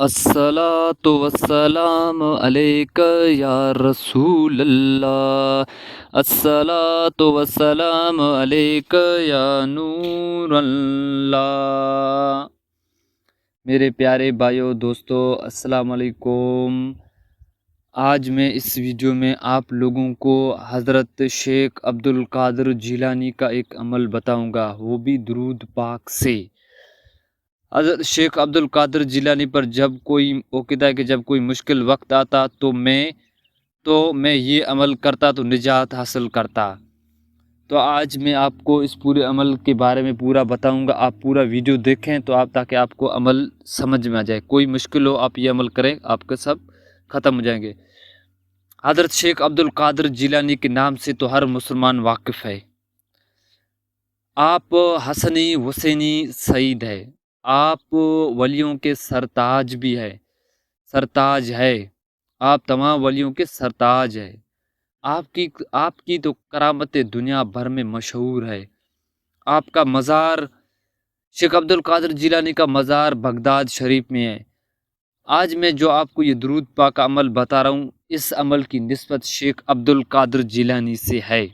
الصلاۃ والسلام علیک یا رسول اللہ، الصلاۃ والسلام علیک یا نور اللہ۔ میرے پیارے بھائیو دوستو، السلام علیکم۔ آج میں اس ویڈیو میں آپ لوگوں کو حضرت شیخ عبد القادر جیلانی کا ایک عمل بتاؤں گا، وہ بھی درود پاک سے۔ حضرت شیخ عبد القادر جیلانی پر وہ کہتا ہے کہ جب کوئی مشکل وقت آتا تو میں یہ عمل کرتا تو نجات حاصل کرتا۔ تو آج میں آپ کو اس پورے عمل کے بارے میں پورا بتاؤں گا، آپ پورا ویڈیو دیکھیں تاکہ آپ کو عمل سمجھ میں آ جائے۔ کوئی مشکل ہو آپ یہ عمل کریں، آپ کے سب ختم ہو جائیں گے۔ حضرت شیخ عبد القادر جیلانی کے نام سے تو ہر مسلمان واقف ہے۔ آپ حسنی حسینی سعید ہے، آپ ولیوں کے سرتاج بھی ہے، سرتاج ہے، آپ تمام ولیوں کے سرتاج ہے۔ آپ کی تو کرامت دنیا بھر میں مشہور ہے۔ آپ کا مزار، شیخ عبد القادر جیلانی کا مزار بغداد شریف میں ہے۔ آج میں جو آپ کو یہ درود پاک کا عمل بتا رہا ہوں، اس عمل کی نسبت شیخ عبد القادر جیلانی سے ہے۔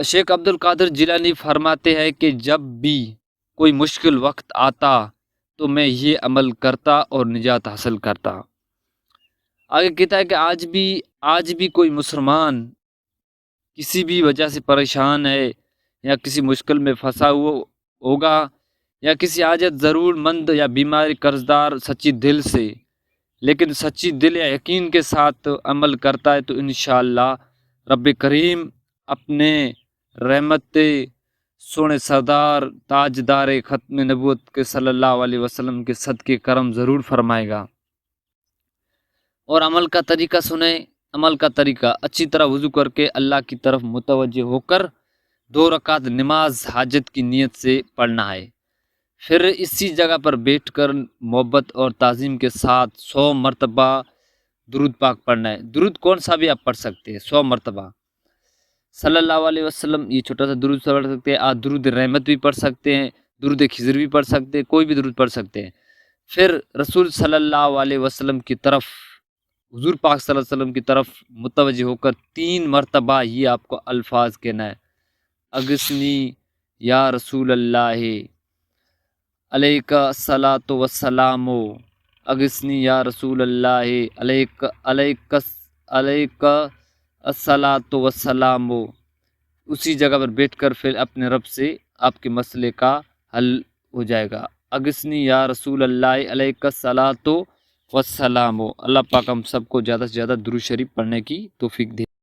شیخ عبد القادر جیلانی فرماتے ہیں کہ جب بھی کوئی مشکل وقت آتا تو میں یہ عمل کرتا اور نجات حاصل کرتا۔ آگے کہتا ہے کہ آج بھی کوئی مسلمان کسی بھی وجہ سے پریشان ہے یا کسی مشکل میں پھنسا ہوا ہوگا یا کسی حاجت ضرور مند یا بیماری قرضدار سچی دل سے، لیکن سچی دل یا یقین کے ساتھ عمل کرتا ہے تو انشاءاللہ رب کریم اپنے رحمت سونے سردار تاجدار ختم نبوت کے صلی اللہ علیہ وسلم کے صدقے کرم ضرور فرمائے گا۔ اور عمل کا طریقہ سنیں۔ عمل کا طریقہ: اچھی طرح وضو کر کے اللہ کی طرف متوجہ ہو کر 2 رکعت نماز حاجت کی نیت سے پڑھنا ہے۔ پھر اسی جگہ پر بیٹھ کر محبت اور تعظیم کے ساتھ 100 مرتبہ درود پاک پڑھنا ہے۔ درود کون سا بھی آپ پڑھ سکتے ہیں، 100 مرتبہ صلی اللہ علیہ وسلم، یہ چھوٹا سا درود پڑھ سکتے ہیں آپ۔ درود رحمت بھی پڑھ سکتے ہیں، درود خضر بھی پڑھ سکتے ہیں، کوئی بھی درود پڑھ سکتے ہیں۔ پھر رسول صلی اللہ علیہ وسلم کی طرف، حضور پاک صلی اللہ علیہ وسلم کی طرف متوجہ ہو کر 3 مرتبہ یہ آپ کو الفاظ کہنا ہے: اغثنی یا رسول اللہ علیک الصلاۃ والسلام، اغثنی یا رسول اللہ علیک الصلاۃ والسلام۔ اسی جگہ پر بیٹھ کر پھر اپنے رب سے آپ کے مسئلے کا حل ہو جائے گا۔ اغثنی یا رسول اللہ علیک الصلاۃ والسلام۔ اللہ پاک ہم سب کو زیادہ سے زیادہ درود شریف پڑھنے کی توفیق دے۔